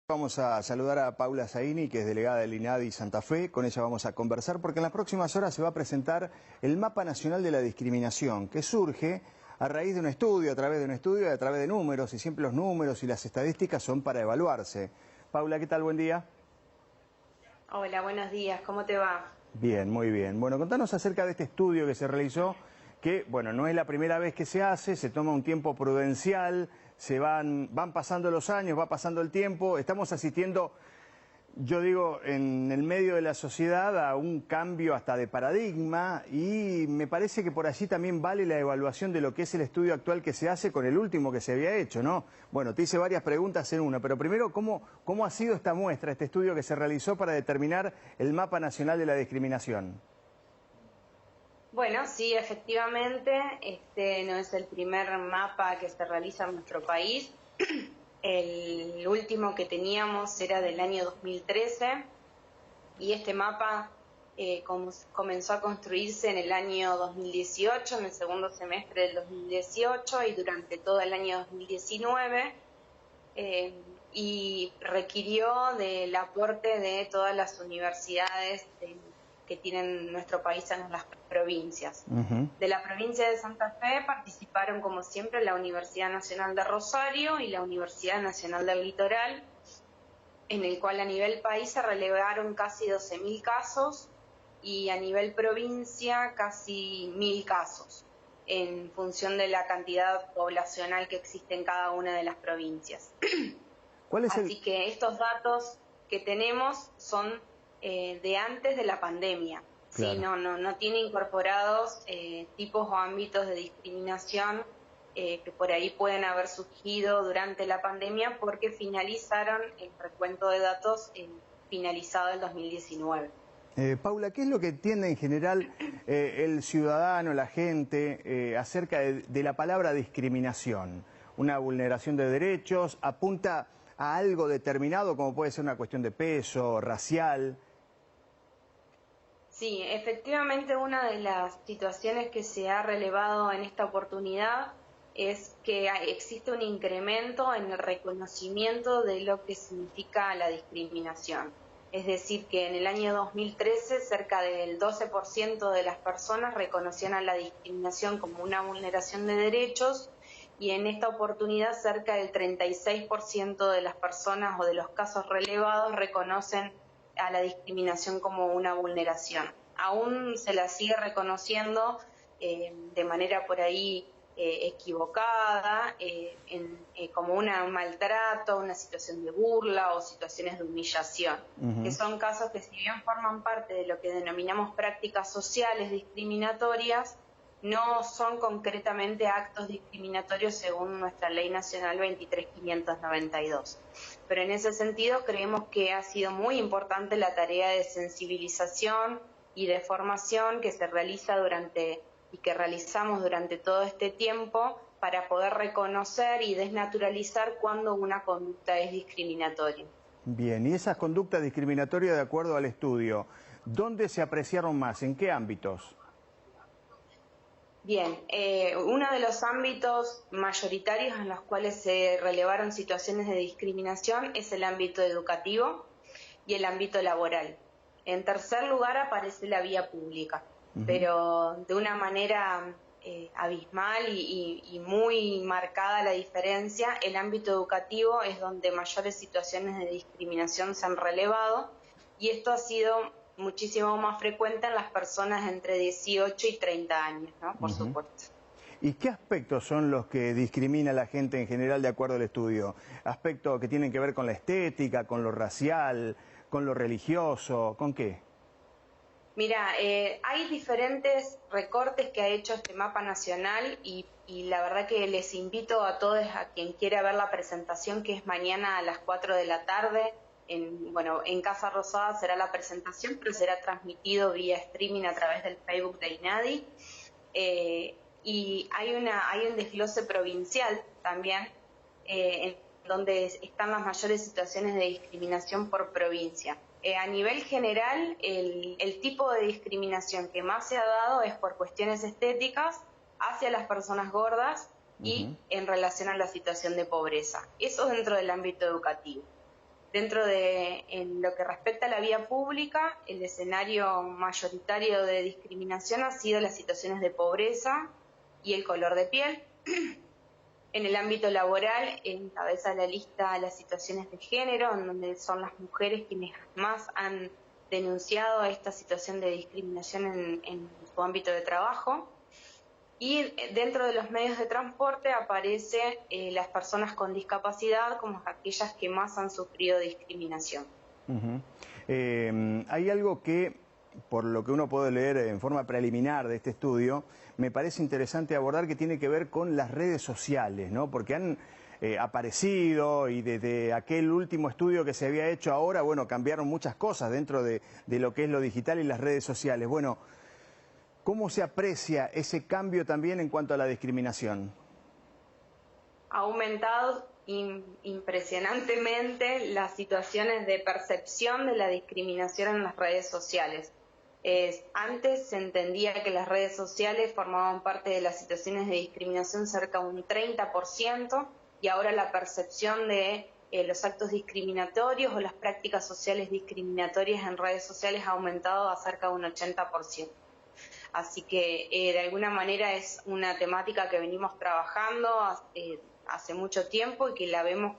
Vamos a saludar a Paula Zaini, que es delegada del INADI Santa Fe. Con ella vamos a conversar porque en las próximas horas se va a presentar el Mapa Nacional de la Discriminación, que surge a raíz de un estudio, a través de un estudio y a través de números, y siempre los números y las estadísticas son para evaluarse. Paula, ¿qué tal? Buen día. Hola, buenos días. ¿Cómo te va? Bien, muy bien. Bueno, contanos acerca de este estudio que se realizó, que, bueno, no es la primera vez que se hace, se toma un tiempo prudencial, van pasando los años, va pasando el tiempo, estamos asistiendo, yo digo, en el medio de la sociedad a un cambio hasta de paradigma, y me parece que por allí también vale la evaluación de lo que es el estudio actual que se hace con el último que se había hecho, ¿no? Bueno, te hice varias preguntas en una, pero primero, ¿cómo ha sido esta muestra, este estudio que se realizó para determinar el Mapa Nacional de la Discriminación? Bueno, sí, efectivamente, este no es el primer mapa que se realiza en nuestro país. El último que teníamos era del año 2013 y este mapa comenzó a construirse en el año 2018, en el segundo semestre del 2018 y durante todo el año 2019. Y requirió del aporte de todas las universidades que tienen nuestro país en las provincias. De la provincia de Santa Fe participaron, como siempre, la Universidad Nacional de Rosario y la Universidad Nacional del Litoral, en el cual a nivel país se relevaron casi 12.000 casos y a nivel provincia casi 1.000 casos, en función de la cantidad poblacional que existe en cada una de las provincias. Así que estos datos que tenemos son de antes de la pandemia. Claro. Sí, no tiene incorporados tipos o ámbitos de discriminación que por ahí pueden haber surgido durante la pandemia porque finalizaron el recuento de datos finalizado el 2019. Paula, ¿qué es lo que entiende en general el ciudadano, la gente, acerca de la palabra discriminación? ¿Una vulneración de derechos? ¿Apunta a algo determinado, como puede ser una cuestión de peso, racial? Sí, efectivamente una de las situaciones que se ha relevado en esta oportunidad es que existe un incremento en el reconocimiento de lo que significa la discriminación. Es decir, que en el año 2013 cerca del 12% de las personas reconocían a la discriminación como una vulneración de derechos y en esta oportunidad cerca del 36% de las personas o de los casos relevados reconocen a la discriminación como una vulneración. Aún se la sigue reconociendo de manera por ahí equivocada, como un maltrato, una situación de burla o situaciones de humillación, que son casos que si bien forman parte de lo que denominamos prácticas sociales discriminatorias, no son concretamente actos discriminatorios según nuestra Ley Nacional 23.592. Pero en ese sentido creemos que ha sido muy importante la tarea de sensibilización y de formación que se realiza y que realizamos durante todo este tiempo para poder reconocer y desnaturalizar cuando una conducta es discriminatoria. Bien, y esas conductas discriminatorias, de acuerdo al estudio, ¿dónde se apreciaron más? ¿En qué ámbitos? Bien, uno de los ámbitos mayoritarios en los cuales se relevaron situaciones de discriminación es el ámbito educativo y el ámbito laboral. En tercer lugar aparece la vía pública, pero de una manera abismal y muy marcada la diferencia, el ámbito educativo es donde mayores situaciones de discriminación se han relevado y esto ha sido muchísimo más frecuente en las personas entre 18 y 30 años, ¿no? Por supuesto. ¿Y qué aspectos son los que discrimina a la gente en general de acuerdo al estudio? ¿Aspectos que tienen que ver con la estética, con lo racial, con lo religioso? ¿Con qué? Mira, hay diferentes recortes que ha hecho este mapa nacional y la verdad que les invito a todos, a quien quiera ver la presentación, que es mañana a las 4 de la tarde, en Casa Rosada será la presentación, pero será transmitido vía streaming a través del Facebook de INADI. Y hay un desglose provincial también, en donde están las mayores situaciones de discriminación por provincia. A nivel general, el tipo de discriminación que más se ha dado es por cuestiones estéticas hacia las personas gordas y en relación a la situación de pobreza. Eso dentro del ámbito educativo. Dentro de en lo que respecta a la vía pública, el escenario mayoritario de discriminación ha sido las situaciones de pobreza y el color de piel. En el ámbito laboral encabeza la lista las situaciones de género, en donde son las mujeres quienes más han denunciado esta situación de discriminación en su ámbito de trabajo. Y dentro de los medios de transporte aparece las personas con discapacidad como aquellas que más han sufrido discriminación. Hay algo que, por lo que uno puede leer en forma preliminar de este estudio, me parece interesante abordar, que tiene que ver con las redes sociales, ¿no? Porque han aparecido, y desde aquel último estudio que se había hecho ahora, bueno, cambiaron muchas cosas dentro de lo que es lo digital y las redes sociales. Bueno, ¿cómo se aprecia ese cambio también en cuanto a la discriminación? Ha aumentado impresionantemente las situaciones de percepción de la discriminación en las redes sociales. Antes se entendía que las redes sociales formaban parte de las situaciones de discriminación cerca de un 30%, y ahora la percepción de los actos discriminatorios o las prácticas sociales discriminatorias en redes sociales ha aumentado a cerca de un 80%. Así que de alguna manera es una temática que venimos trabajando hace mucho tiempo y que la vemos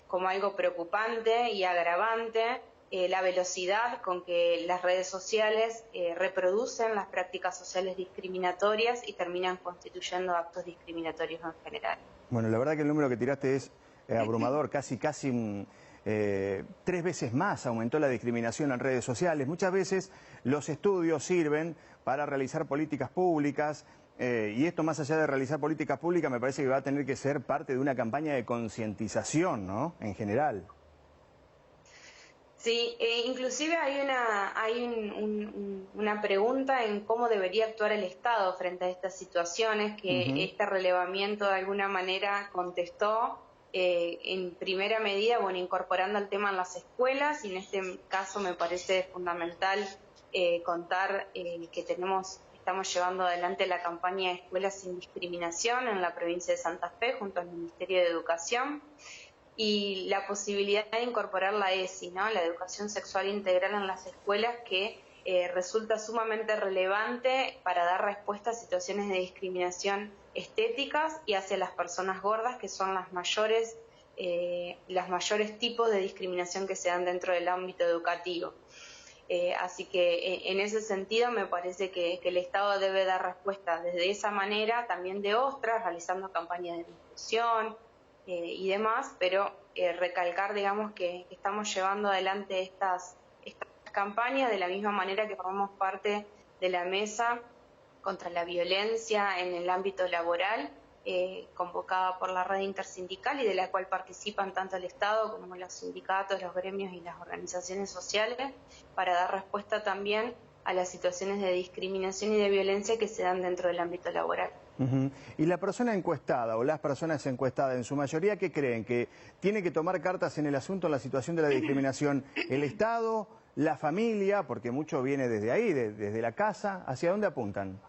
como algo preocupante y agravante, la velocidad con que las redes sociales reproducen las prácticas sociales discriminatorias y terminan constituyendo actos discriminatorios en general. Bueno, la verdad que el número que tiraste es abrumador, casi 3 veces más aumentó la discriminación en redes sociales. Muchas veces los estudios sirven para realizar políticas públicas, y esto, más allá de realizar políticas públicas, me parece que va a tener que ser parte de una campaña de concientización, ¿no?, en general. Sí, inclusive hay una pregunta en cómo debería actuar el Estado frente a estas situaciones que este relevamiento de alguna manera contestó en primera medida, bueno, incorporando el tema en las escuelas, y en este caso me parece fundamental contar que estamos llevando adelante la campaña de Escuelas sin Discriminación en la provincia de Santa Fe junto al Ministerio de Educación, y la posibilidad de incorporar la ESI, ¿no?, la educación sexual integral en las escuelas, que resulta sumamente relevante para dar respuesta a situaciones de discriminación estéticas y hacia las personas gordas, que son los mayores tipos de discriminación que se dan dentro del ámbito educativo. Así que en ese sentido me parece que el Estado debe dar respuesta desde esa manera, también de otras, realizando campañas de difusión y demás, pero recalcar, digamos, que estamos llevando adelante estas campañas de la misma manera que formamos parte de la mesa contra la violencia en el ámbito laboral, convocada por la red intersindical y de la cual participan tanto el Estado como los sindicatos, los gremios y las organizaciones sociales, para dar respuesta también a las situaciones de discriminación y de violencia que se dan dentro del ámbito laboral. Y la persona encuestada o las personas encuestadas, en su mayoría, ¿qué creen? ¿Que tiene que tomar cartas en el asunto, en la situación de la discriminación, el Estado, la familia, porque mucho viene desde ahí, desde la casa? ¿Hacia dónde apuntan?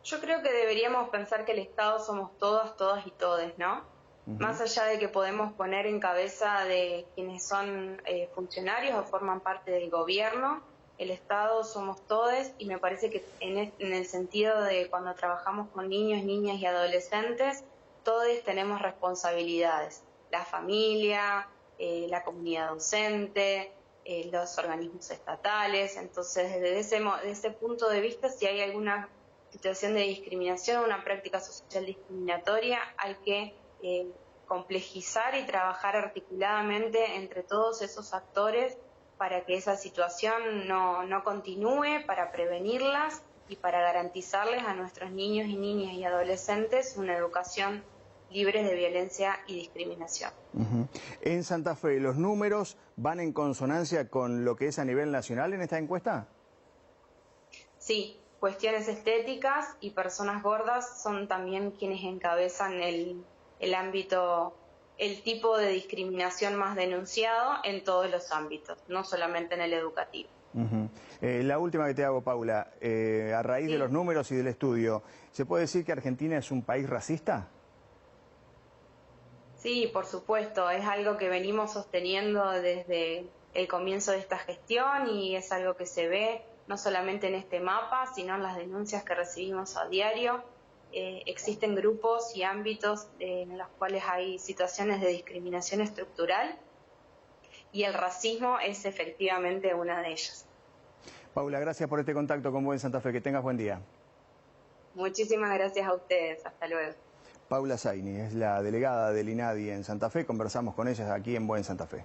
Yo creo que deberíamos pensar que el Estado somos todas, todas y todes, ¿no? Más allá de que podemos poner en cabeza de quienes son funcionarios o forman parte del gobierno, el Estado somos todes, y me parece que en el sentido de cuando trabajamos con niños, niñas y adolescentes, todos tenemos responsabilidades. La familia, la comunidad docente, los organismos estatales. Entonces, desde ese punto de vista, si hay alguna situación de discriminación, una práctica social discriminatoria, hay que complejizar y trabajar articuladamente entre todos esos actores para que esa situación no continúe, para prevenirlas y para garantizarles a nuestros niños y niñas y adolescentes una educación libre de violencia y discriminación. En Santa Fe, ¿los números van en consonancia con lo que es a nivel nacional en esta encuesta? Sí, cuestiones estéticas y personas gordas son también quienes encabezan el ámbito, el tipo de discriminación más denunciado en todos los ámbitos, no solamente en el educativo. La última que te hago, Paula, a raíz de los números y del estudio, ¿se puede decir que Argentina es un país racista? Sí, por supuesto, es algo que venimos sosteniendo desde el comienzo de esta gestión y es algo que se ve no solamente en este mapa, sino en las denuncias que recibimos a diario. Existen grupos y ámbitos en los cuales hay situaciones de discriminación estructural y el racismo es efectivamente una de ellas. Paula, gracias por este contacto con Buen Santa Fe. Que tengas buen día. Muchísimas gracias a ustedes. Hasta luego. Paula Zaini es la delegada del INADI en Santa Fe. Conversamos con ella aquí en Buen Santa Fe.